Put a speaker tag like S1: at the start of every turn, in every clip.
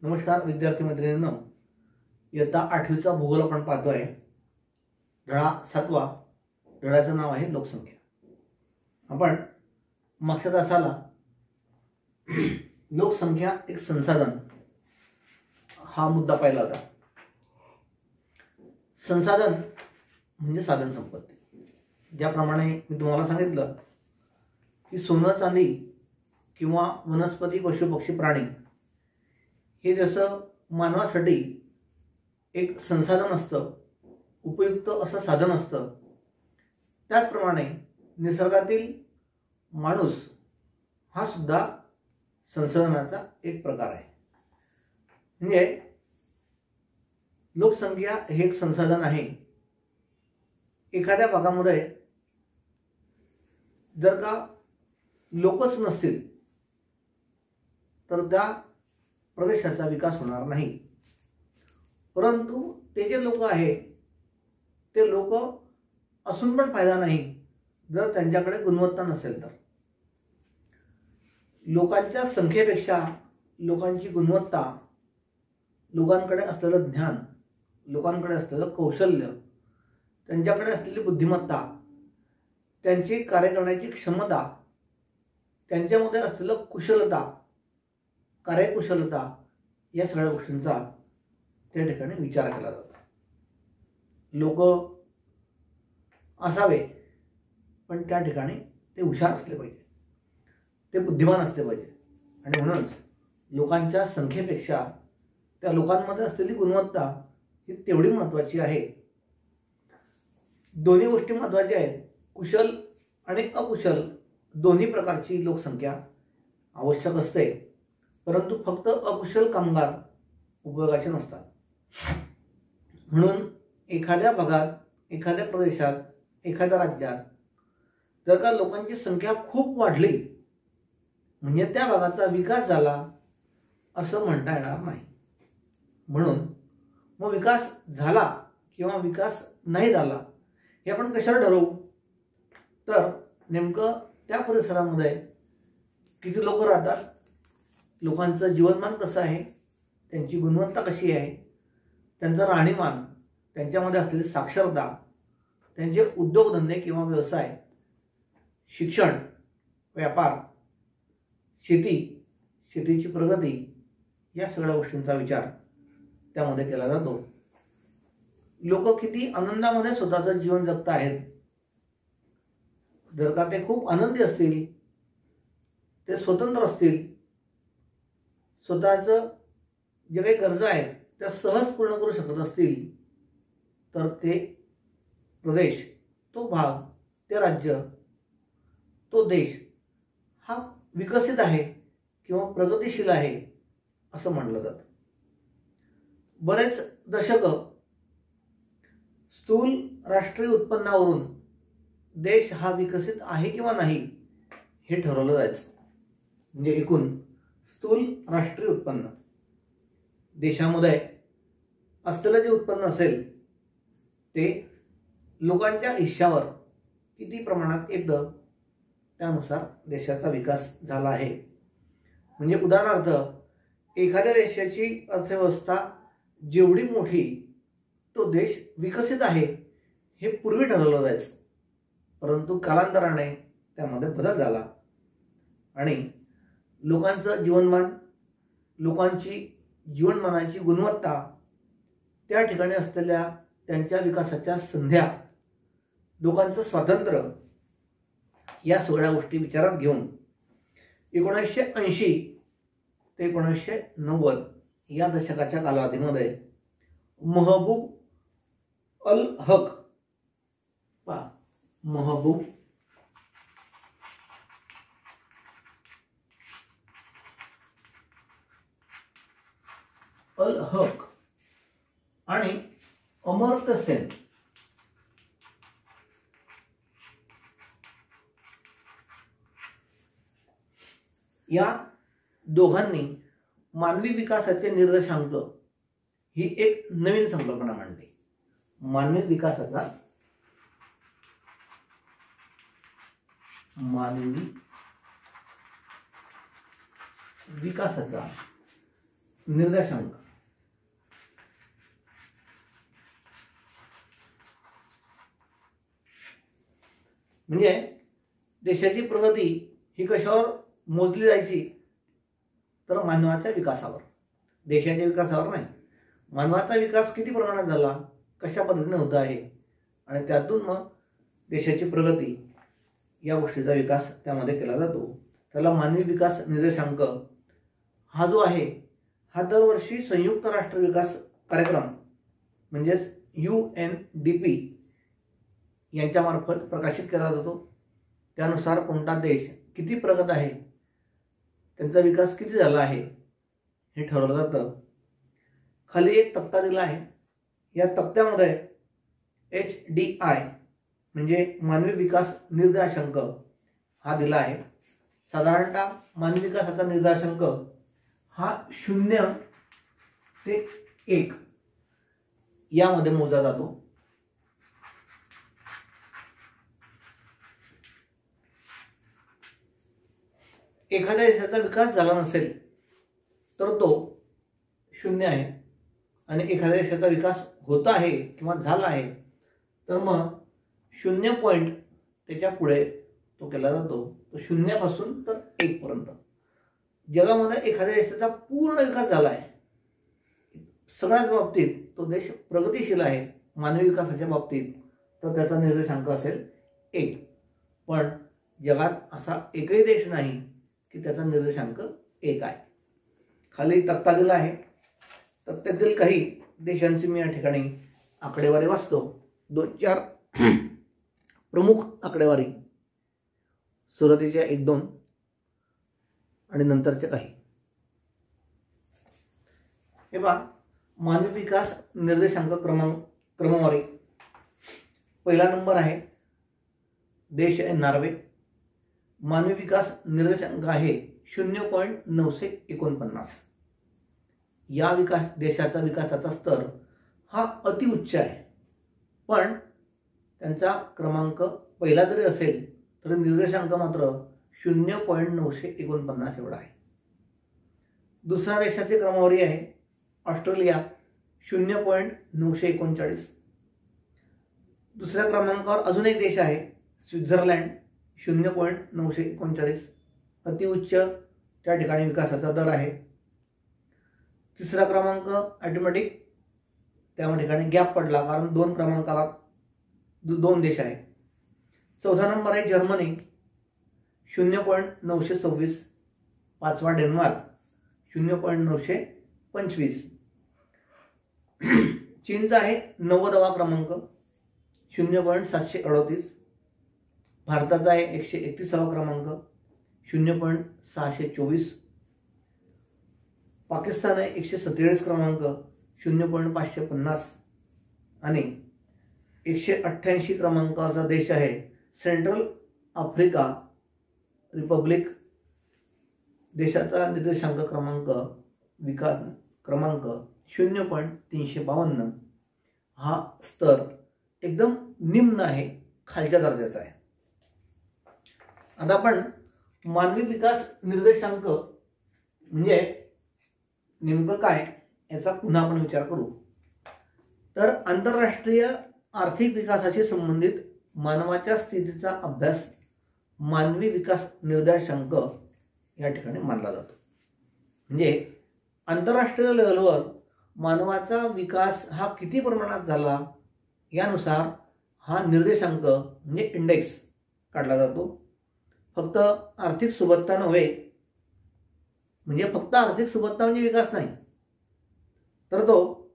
S1: नमस्कार विद्यार्थी मैत्रिणींनो, इयत्ता 8वीचा भूगोल आपण पाहतोय. धडा 7वा. धड्याचं नाव आहे लोकसंख्या. आपण मागच्या तासाला लोकसंख्या एक संसाधन हा मुद्दा पाहिला होता. संसाधन म्हणजे साधन संपत्ती. ज्याप्रमाणे मी तुम्हाला सांगितलं की सोनं चांदी किंवा वनस्पती पशु पक्षी प्राणी हे जसं मानवासाठी एक संसाधन असतं, उपयुक्त असं साधन असतं, त्याचप्रमाणे निसर्गातील माणूस हा सुद्धा संसाधनाचा एक प्रकार आहे. म्हणजे लोकसंख्या हे एक संसाधन आहे. एखाद्या भागामध्ये जर का लोकच नसतील तर त्या प्रदेशाचा विकास होणार नाही. परंतु ते जे लोक आहे ते लोक असून पण फायदा नाही जर त्यांच्याकडे गुणवत्ता नसेल तर. लोकांच्या संख्येपेक्षा लोकांची गुणवत्ता, लोकांकडे असलेलं ज्ञान, लोकांकडे असलेलं कौशल्य, त्यांच्याकडे असलेली बुद्धिमत्ता, त्यांची कार्य करण्याची क्षमता, त्यांच्यामध्ये असलेलं कुशलता, कार्यकुशलता, या सगळ्या गोष्टींचा त्या ठिकाणी विचार केला जातो. लोक असावे पण त्या ठिकाणी ते हुशार असले पाहिजे, ते बुद्धिमान असले पाहिजे. आणि म्हणूनच लोकांच्या संख्येपेक्षा त्या लोकांमध्ये असलेली गुणवत्ता ही तेवढी महत्त्वाची आहे. दोन्ही गोष्टी महत्त्वाच्या आहेत. कुशल आणि अकुशल दोन्ही प्रकारची लोकसंख्या आवश्यक असते. परंतु फक्त अकुशल कामगार उपयोगाचे नसतात. म्हणून एखाद्या भागात, एखाद्या प्रदेशात, एखाद्या राज्यात जर का लोकांची संख्या खूप वाढली म्हणजे त्या भागाचा विकास झाला असं म्हणता येणार नाही. म्हणून मग विकास झाला किंवा विकास नाही झाला हे आपण कशावर ठरवू? तर नेमकं त्या परिसरामध्ये किती लोक राहतात, लोकांचं जीवनमान कसं आहे, त्यांची गुणवत्ता कशी आहे, त्यांचं राहणीमान, त्यांच्यामध्ये असलेली साक्षरता, त्यांचे उद्योगधंदे किंवा व्यवसाय, शिक्षण, व्यापार, शेती, शेतीची प्रगती, या सगळ्या गोष्टींचा विचार त्यामध्ये केला जातो. लोक किती आनंदामध्ये स्वतःचं जीवन जगत आहेत. जर का ते खूप आनंदी असतील, ते स्वतंत्र असतील, स्वतःचं जे काही गरजा आहेत त्या सहज पूर्ण करू शकत असतील तर ते प्रदेश, तो भाग, ते राज्य, तो देश हा विकसित आहे किंवा प्रगतिशील आहे असं म्हटलं जातं. बरेच दशक स्थूल राष्ट्रीय उत्पन्नावरून देश हा विकसित आहे किंवा नाही हे ठरवलं जायचं. म्हणजे एकूण स्थूल राष्ट्रीय उत्पन्न, देशामध्ये असलेलं जे उत्पन्न असेल ते लोकांच्या हिश्श्यावर किती प्रमाणात येतं त्यानुसार देशाचा विकास झाला आहे. म्हणजे उदाहरणार्थ एखाद्या देशाची अर्थव्यवस्था जेवढी मोठी तो देश विकसित आहे हे पूर्वी ठरवलं जायचं. परंतु कालांतराने त्यामध्ये बदल झाला आणि लोकांचं जीवनमान, लोकांची जीवनमानाची गुणवत्ता, त्या ठिकाणी असलेल्या त्यांच्या विकासाच्या संध्या, लोकांचं स्वातंत्र्य, या सगळ्या गोष्टी विचारात घेऊन 1980 ते 1990 या दशकाच्या कालावधीमध्ये महबूब अल हक महबूब अल हक आणि अमर्त्य सेन या दोघांनी मानवी विकासाचे निर्देशांक ही एक नवीन संकल्पना मांडली. मानवी विकासाचा विकासाचा निर्देशांक म्हणजे देशाची प्रगती ही कशावर मोजली जायची तर मानवाच्या विकासावर, देशाच्या विकासावर नाही. मानवाचा विकास किती प्रमाणात झाला, कशा पद्धतीने होत आहे आणि त्यातून मग देशाची प्रगती या गोष्टीचा विकास त्यामध्ये केला जातो. त्याला मानवी विकास निर्देशांक हा जो आहे हा दरवर्षी संयुक्त राष्ट्र विकास कार्यक्रम म्हणजेच UNDP यांच्यामार्फत प्रकाशित केला जातो. त्यानुसार कोणता देश किती प्रगत आहे, त्यांचा विकास किती झाला आहे हे ठरवलं जातं. खाली एक तक्ता दिला आहे. या तक्त्यामध्ये HDI म्हणजे मानवी विकास निर्देशांक हा दिला आहे. साधारणतः मानवी विकासाचा निर्देशांक हा 0 ते 1 यामध्ये मोजला जातो. एखाद्या देशाचा विकास झाला नसेल तर तो 0 आहे आणि एखाद्या देशाचा विकास होत आहे किंवा झाला आहे तर मग 0 पॉईंट त्याच्या पुढे तो केला जातो. तो 0 पासून तर 1 पर्यंत. जगामध्ये एखाद्या देशाचा पूर्ण विकास झाला आहे, सगळ्याच बाबतीत तो देश प्रगतिशील आहे मानवी विकासाच्या बाबतीत, तर त्याचा निर्देशांक असेल 1. पण जगात असा एकही देश नाही की त्याचा निर्देशांक 1 आहे. खाली तक्ता दिला आहे. तक्त्यातील काही देशांची मी या ठिकाणी आकडेवारी वाचतो. 2-4 प्रमुख आकडेवारी, सुरुवातीच्या 1-2 आणि नंतरचे काही. हे पहा, मानवी विकास निर्देशांक क्रमवारी. पहिला नंबर आहे देश आहे नॉर्वे. मानवी विकास निर्देशांक आहे 0.949. या देशाचा विकासाचा स्तर हा अतिउच्च आहे. पण त्यांचा क्रमांक पहिला जरी असेल तर निर्देशांक मात्र 0.949 एवढा आहे. दुसऱ्या देशाची क्रमवारी आहे ऑस्ट्रेलिया 0.939. दुसऱ्या क्रमांकावर अजून एक देश आहे स्वित्झर्लंड 0.939. अतिउच्च त्या ठिकाणी विकासाचा दर आहे. तिसरा क्रमांक ऑटोमॅटिक त्या ठिकाणी गॅप पडला कारण 2 क्रमांकाला 2 देश आहे. चौथा नंबर आहे जर्मनी 0.926. पाचवा डेन्मार्क 0.925. चीनचा आहे 90वा क्रमांक 0.738. भारताचा आहे 131वा क्रमांक 0.624. पाकिस्तान आहे 147 क्रमांक 0.550 आणि 188 क्रमांकाचा देश आहे सेंट्रल आफ्रिका रिपब्लिक. देशाचा निर्देशांक विकास क्रमांक 0.352. हा स्तर एकदम निम्न आहे, खालच्या दर्जाचा आहे. आता आपण मानवी विकास निर्देशांक म्हणजे नेमकं काय याचा पुन्हा आपण विचार करू. तर आंतरराष्ट्रीय आर्थिक विकासाशी संबंधित मानवाच्या स्थितीचा अभ्यास मानवी विकास निर्देशांक या ठिकाणी मानला जातो. म्हणजे आंतरराष्ट्रीय लेवलवर मानवाचा विकास हा किती प्रमाणात झाला यानुसार हा निर्देशांक म्हणजे इंडेक्स काढला जातो. फक्त आर्थिक सुबत्ता नव्हे, म्हणजे फक्त आर्थिक सुबत्ता म्हणजे विकास नाही, तर तो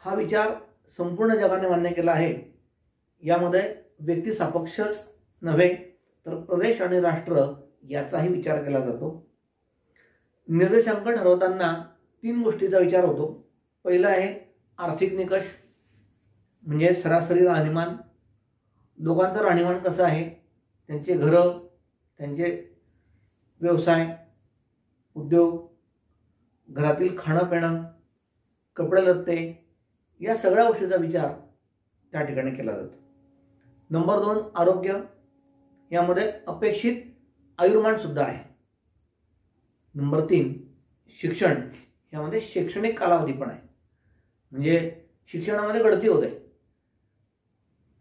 S1: हा विचार संपूर्ण जगाने मान्य केला आहे. यामध्ये व्यक्ती सापेक्षच नव्हे तर प्रदेश आणि राष्ट्र याचाही विचार केला जातो. निर्देशांक ठरवताना 3 गोष्टीचा विचार होतो. पहिला आहे आर्थिक निकष म्हणजे सरासरी राहणीमान, लोकांचं राहणीमान कसं आहे, त्यांचे घरं, त्यांचे व्यवसाय, उद्योग, घरातील खाणं पिणं, कपडे लत्ते या सगळ्या गोष्टीचा विचार त्या ठिकाणी केला जातो. नंबर 2 आरोग्य. यामध्ये अपेक्षित आयुर्मान सुद्धा आहे. नंबर 3 शिक्षण. यामध्ये शैक्षणिक कालावधी पण आहे, म्हणजे शिक्षणामध्ये गळती होते.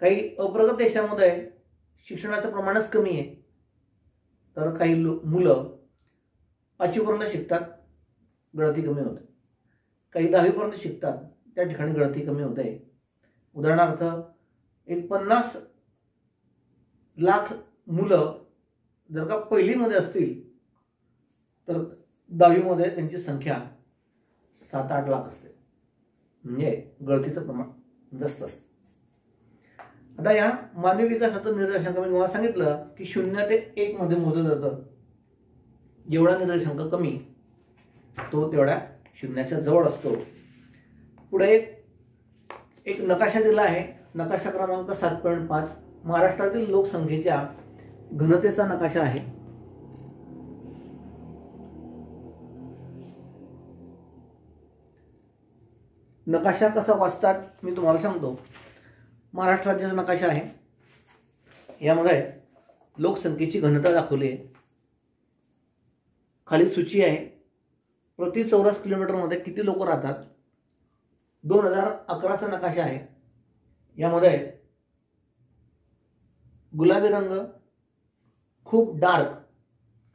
S1: काही अप्रगत देशामध्ये शिक्षणाचं प्रमाणच कमी आहे, तर काही मुलं 5वीपर्यंत शिकतात, गळती कमी होते. काही 10वीपर्यंत शिकतात, त्या ठिकाणी गळती कमी होते. उदाहरणार्थ, एक 50 लाख मुलं जर का पहिलीमध्ये असतील तर 10वीमध्ये त्यांची संख्या 7-8 लाख असते, म्हणजे गळतीचं प्रमाण जास्त असतं. आता या मानवी विकासाचं निर्देशांक मी तुम्हाला सांगितलं की 0 ते 1 मध्ये मोजलं जातं. जेवढा निर्देशांक कमी तो तेवढ्या शून्याच्या जवळ असतो. पुढे एक नकाशा दिला आहे, नकाशा क्रमांक 7.5 महाराष्ट्रातील लोकसंख्येच्या घनतेचा नकाशा आहे. नकाशा कसा वाचतात मी तुम्हाला सांगतो. महाराष्ट्र राज्याचा नकाशा आहे, यामध्ये लोकसंख्येची घनता दाखवली आहे. खाली सूची आहे, प्रति चौरस किलोमीटरमध्ये किती लोक राहतात. 2011चा नकाशा आहे, यामध्ये गुलाबी रंग खूप डार्क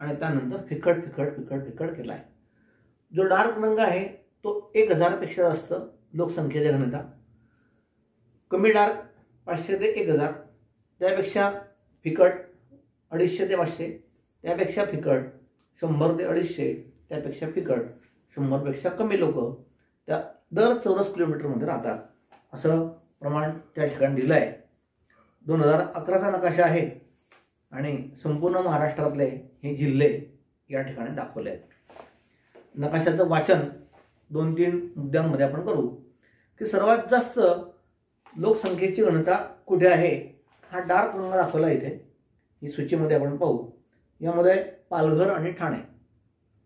S1: आणि त्यानंतर फिकट फिकट फिकट फिकट केला आहे. जो डार्क रंग आहे तो 1000 पेक्षा जास्त लोकसंख्येची घनता. कमी डार्क 500 ते 1000, त्यापेक्षा फिकट 250 ते 500, त्यापेक्षा फिकट 100 ते 250, त्यापेक्षा फिकट 100 पेक्षा कमी लोक त्या दर चौरस किलोमीटरमध्ये राहतात, असं प्रमाण त्या ठिकाणी दिलं आहे. 2011चा नकाशा आहे आणि संपूर्ण महाराष्ट्रातले हे जिल्हे या ठिकाणी दाखवले आहेत. नकाशाचं वाचन 2-3 मुद्द्यांमध्ये आपण करू की सर्वात जास्त लोकसंख्येची घनता कुठे आहे. हा डार्क रंग दाखवला इथे, ही सूचीमध्ये आपण पाहू. यामध्ये पालघर आणि ठाणे,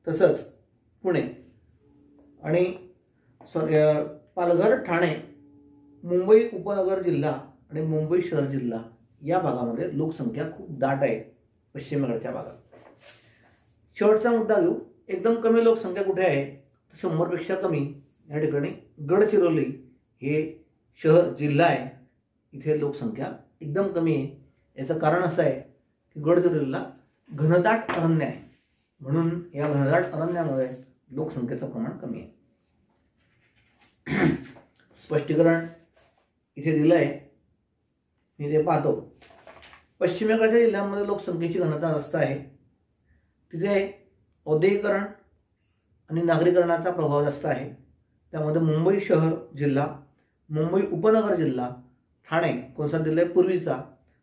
S1: तसंच पुणे आणि पालघर, ठाणे, मुंबई उपनगर जिल्हा आणि मुंबई शहर जिल्हा या भागामध्ये लोकसंख्या खूप दाट आहे, पश्चिमेकडच्या भागात. शेवटचा मुद्दा घेऊ. एकदम कमी लोकसंख्या कुठे आहे, 100 पेक्षा कमी. या ठिकाणी गडचिरोली हे शहर जिल्हा आहे, इथे लोकसंख्या एकदम कमी आहे. याचं कारण असं आहे की गडचिरोलीला घनदाट अरण्य आहे, म्हणून या घनदाट अरण्यामुळे लोकसंख्येचं प्रमाण कमी आहे. स्पष्टीकरण इथे दिलं आहे, मी ते पाहतो. पश्चिमेकडच्या जिल्ह्यांमध्ये लोकसंख्येची घनता जास्त आहे, तिथे औद्योगिकरण आणि नागरीकरणाचा प्रभाव जास्त आहे. त्यामध्ये मुंबई शहर जिल्हा, मुंबई उपनगर जिल्हा, ठाणे कोणता जिल्हा आहे पूर्वीचा,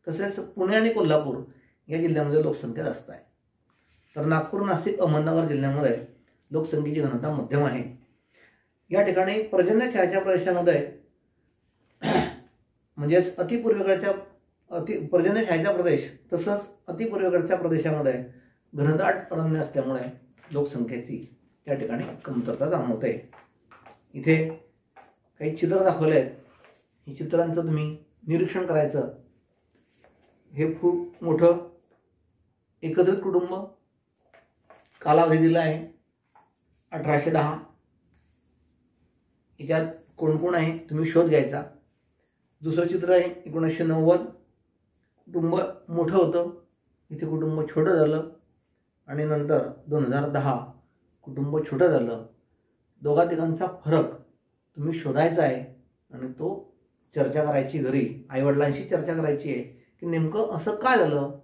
S1: तसेच पुणे आणि कोल्हापूर या जिल्ह्यामध्ये लोकसंख्या जास्त आहे. तर नागपूर, नाशिक, अहमदनगर जिल्ह्यामध्ये लोकसंख्येची घनता मध्यम आहे. या ठिकाणी पर्जन्य छायाच्या प्रदेशामध्ये म्हणजेच पर्जन्य छायाचा प्रदेश तसंच अतिपूर्वेकडच्या प्रदेशामध्ये घनदाट अरण्य असल्यामुळे लोकसंख्येची त्या ठिकाणी कमतरता जाणवते. इथे काही चित्र दाखवले आहेत, ही चित्रांचं तुम्ही निरीक्षण करायचं. हे खूप मोठं एकत्रित कुटुंब, कालावधी दिला आहे 1810. याच्यात कोण कोण आहे तुम्ही शोध घ्यायचा. दुसरं चित्र आहे 1990. कुटुंब मोठं होतं, इथे कुटुंब छोटं झालं आणि नंतर 2010 कुटुंब छोटं झालं. दोघा तिघांचा फरक तुम्ही शोधायचा आहे आणि तो चर्चा करायची, घरी आईवडिलांशी चर्चा करायची आहे की नेमकं असं काय झालं,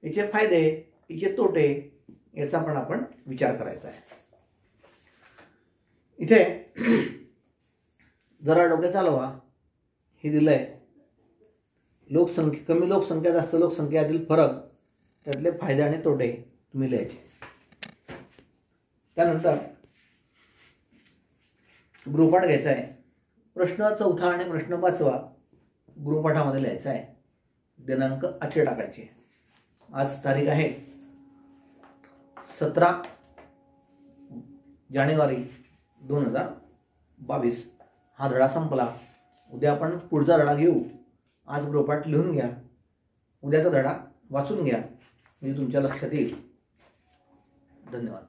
S1: याचे फायदे याचे तोटे याचा पण आपण विचार करायचा आहे. इथे जरा डोके चालवा, हे दिलं आहे कमी लोकसंख्या जास्त लोकसंख्या यातील फरक, त्यातले फायदे आणि तोटे तुम्ही लिहायचे. त्यानंतर गृहपाठ घ्यायचा आहे. प्रश्न 4 आणि प्रश्न 5 गृहपाठामध्ये लिहायचा आहे. दिनांक आजचे टाकायचे. आज तारीख आहे 17 जानेवारी 2022. हा धडा संपला. उद्या आपण पुढचा धडा घेऊ. आज गृहपाठ लिहून घ्या, उद्याचा धडा वाचून घ्या, म्हणजे तुमच्या लक्षात येईल. धन्यवाद.